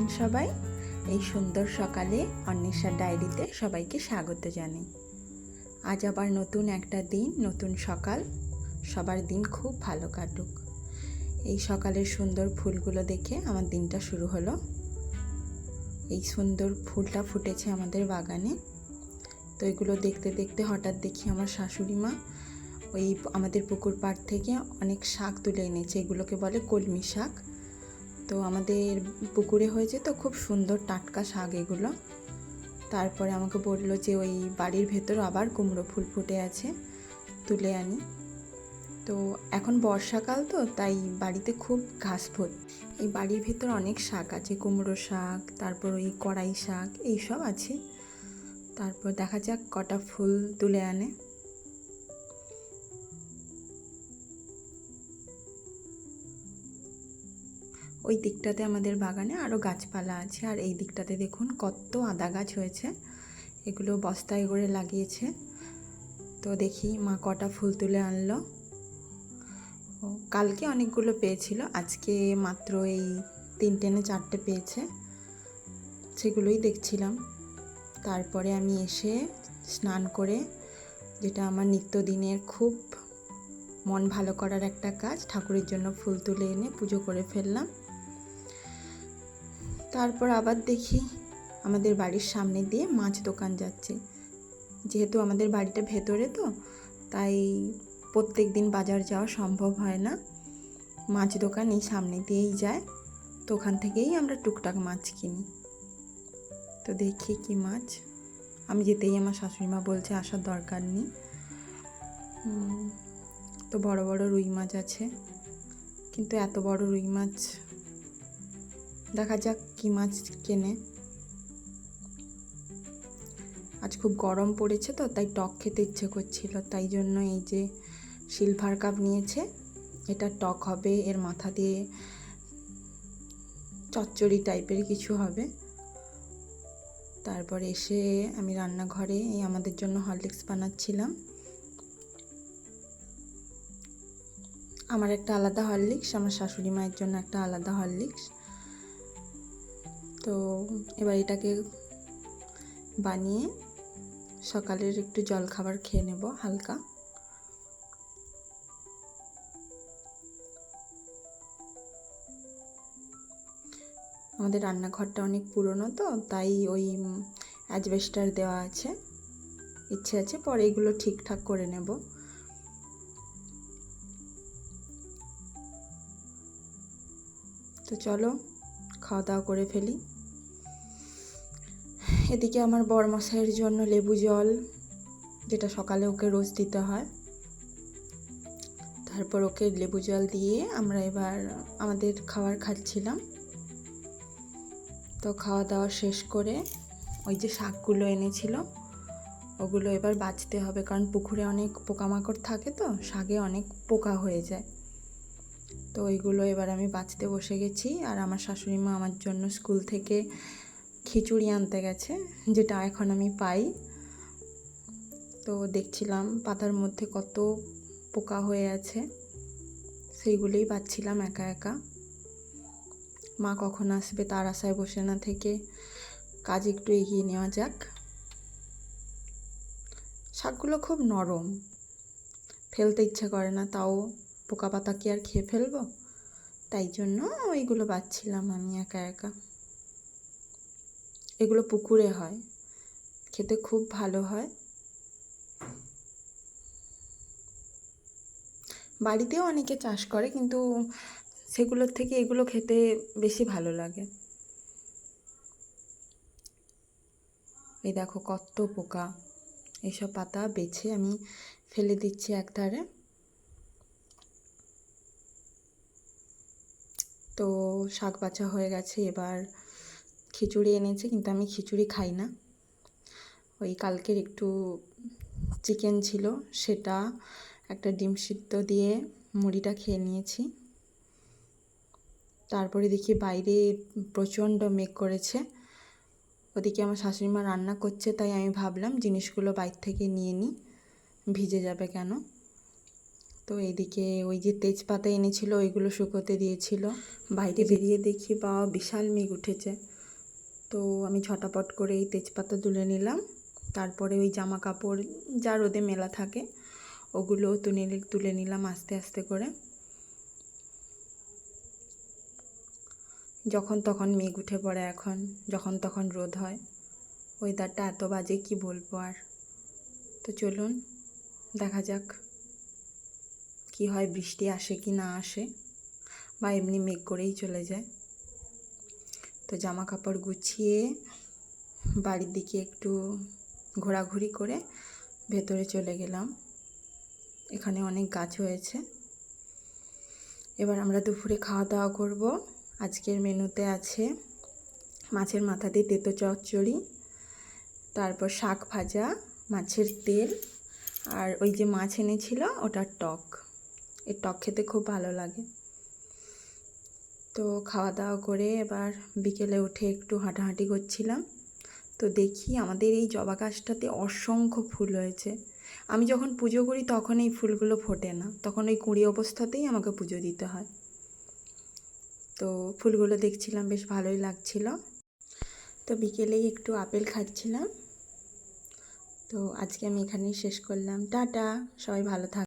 আছেন সবাই? এই সুন্দর সকালে অন্বেষার ডায়েরিতে সবাইকে স্বাগত জানাই। আজ আবার নতুন একটা দিন, নতুন সকাল। সবার দিন খুব ভালো কাটুক। এই সকালের সুন্দর ফুলগুলো দেখে আমার দিনটা শুরু হলো। এই সুন্দর ফুলটা ফুটেছে আমাদের বাগানে। তো এগুলো দেখতে দেখতে হঠাৎ দেখি আমার শাশুড়ি মা ওই আমাদের পুকুর পাড় থেকে অনেক শাক তুলে এনেছে। এগুলোকে বলে কলমি শাক। তো আমাদের পুকুরে হয়েছে তো খুব সুন্দর টাটকা শাক এগুলো। তারপরে আমাকে বললো যে ওই বাড়ির ভেতর আবার কুমড়ো ফুল ফুটে আছে, তুলে আনি। তো এখন বর্ষাকাল তো তাই বাড়িতে খুব ঘাস ভর্তি। এই বাড়ির ভেতর অনেক শাক আছে, কুমড়ো শাক, তারপর ওই কড়াই শাক, এইসব আছে। তারপর দেখা যাক কটা ফুল তুলে আনে। ওই দিকটাতে আমাদের বাগানে আরও গাছপালা আছে, আর এই দিকটাতে দেখুন কত আদা গাছ হয়েছে। এগুলো বস্তায় করে লাগিয়েছে। তো দেখি মা কটা ফুল তুলে আনলো। কালকে অনেকগুলো পেয়েছিল, আজকে মাত্র এই 3টে না 4টে পেয়েছে, সেগুলোই দেখছিলাম। তারপরে আমি এসে স্নান করে, যেটা আমার নিত্যদিনের খুব মন ভালো করার একটা কাজ, ঠাকুরের জন্য ফুল তুলে এনে পুজো করে ফেললাম। তারপর আবার দেখি আমাদের বাড়ির সামনে দিয়ে মাছ দোকান যাচ্ছে। যেহেতু আমাদের বাড়িটা ভেতরে তো তাই প্রত্যেক দিন বাজার যাওয়া সম্ভব হয় না। মাছ দোকান এই সামনে দিয়েই যায়, তো ওখান থেকেই আমরা টুকটাক মাছ কিনি। তো দেখি কি মাছ। আমি যেতেই আমার শাশুড়িমা বলছে আসার দরকার নেই। তো বড় বড় রুই মাছ আছে, কিন্তু এত বড় রুই মাছ, দেখা যাক কি মাছ কেনে। আজ খুব গরম পড়েছে তো তাই টক খেতে ইচ্ছে করছিল, তাই জন্য এই যে সিলভার কাপ নিয়েছে। এটা টক হবে, এর মাথা দিয়ে চচ্চড়ি টাইপের কিছু হবে। তারপর এসে আমি রান্নাঘরে আমাদের জন্য হরলিক্স বানাচ্ছিলাম। আমার একটা আলাদা হরলিক্স, আমার শাশুড়ি মায়ের জন্য একটা আলাদা হরলিক্স। তো এবার এটাকে বানিয়ে সকালের একটু জলখাবার খেয়ে নেব হালকা। আমাদের রান্নাঘরটা অনেক পুরনো তো তাই ওই অ্যাজবেস্টার দেওয়া আছে। ইচ্ছে আছে পরে এগুলো ঠিকঠাক করে নেব। তো চলো খাওয়া দাওয়া করে ফেলি। এদিকে আমার বরমশাইয়ের জন্য লেবু জল, যেটা সকালে ওকে রোজ দিতে হয়। তারপর ওকে লেবু জল দিয়ে আমরা এবার আমাদের খাবার খাচ্ছিলাম। তো খাওয়া দাওয়া শেষ করে ওই যে শাকগুলো এনেছিল ওগুলো এবার বাছতে হবে, কারণ পুকুরে অনেক পোকামাকড় থাকে তো শাকে অনেক পোকা হয়ে যায়। তো ওইগুলো এবার আমি বাছতে বসে গেছি। আর আমার শাশুড়ি মা আমার জন্য স্কুল থেকে খিচুড়ি আনতে গেছে, যেটা এখন আমি পাই। তো দেখছিলাম পাতার মধ্যে কত পোকা হয়ে আছে, সেইগুলোই বাছছিলাম একা একা। মা কখন আসবে তার আশায় বসে না থেকে কাজ একটু এগিয়ে নেওয়া যাক। শাকগুলো খুব নরম, ফেলতে ইচ্ছে করে না, তাও পোকা পাতা কি আর খেয়ে ফেলবো, তাই জন্য ওইগুলো বাছছিলাম আমি একা একা। এগুলো পুকুরে হয়, খেতে খুব ভালো হয়। বাড়িতেও অনেকে চাষ করে, কিন্তু সেগুলোর থেকে এগুলো খেতে বেশি ভালো লাগে। এই দেখো কত পোকা, এইসব পাতা বেছে আমি ফেলে দিচ্ছি একধারে। তো শাক বাছা হয়ে গেছে, এবার খিচুড়ি এনেছে, কিন্তু আমি খিচুড়ি খাই না। ওই কালকের একটু চিকেন ছিল, সেটা একটা ডিম সিদ্ধ দিয়ে মুড়িটা খেয়ে নিয়েছি। তারপরে দেখি বাইরে প্রচণ্ড মেঘ করেছে, ওদিকে আমার শাশুড়ি মা রান্না করছে, তাই আমি ভাবলাম জিনিসগুলো বাইরে থেকে নিয়ে নিই, ভিজে যাবে কেন। তো এইদিকে ওই যে তেজপাতা এনেছিল ওইগুলো শুকোতে দিয়েছিল। বাইরে বেরিয়ে দেখি বাবা বিশাল মেঘ উঠেছে। তো আমি ঝটাপট করে এই তেজপাতা তুলে নিলাম, তারপরে ওই জামা কাপড় যা রোদে মেলা থাকে ওগুলোও তুলে নিলাম আস্তে আস্তে করে। যখন তখন মেঘ উঠে পড়ে, এখন যখন তখন রোদ হয়, ওয়েদারটা এত বাজে কি বলবো আর। তো চলুন দেখা যাক কি হয়, বৃষ্টি আসে কি না আসে, বা এমনি মেঘ করেই চলে যায়। তো জামা কাপড় গুছিয়ে বাড়ির দিকে একটু ঘোরাঘুরি করে ভেতরে চলে গেলাম। এখানে অনেক গাছ হয়েছে। এবার আমরা দুপুরে খাওয়া দাওয়া করব। আজকের মেনুতে আছে মাছের মাথা দিয়ে তেঁতো চচ্চড়ি, তারপর শাক ভাজা, মাছের তেল, আর ওই যে মাছ এনেছিল ওটার টক। এই টক খেতে খুব ভালো লাগে। তো খাওয়া দাওয়া করে এবার বিকেলে উঠে একটু হাঁটাহাঁটি করছিলাম। তো দেখি আমাদের এই জবা গাছটাতে অসংখ্য ফুল হয়েছে। আমি যখন পুজো করি তখন এই ফুলগুলো ফোটে না, তখন ওই কুঁড়ি অবস্থাতেই আমাকে পুজো দিতে হয়। তো ফুলগুলো দেখছিলাম, বেশ ভালোই লাগছিল। তো বিকেলেই একটু আপেল খাচ্ছিলাম। তো আজকে আমি এখানেই শেষ করলাম। টাটা, সবাই ভালো থাক।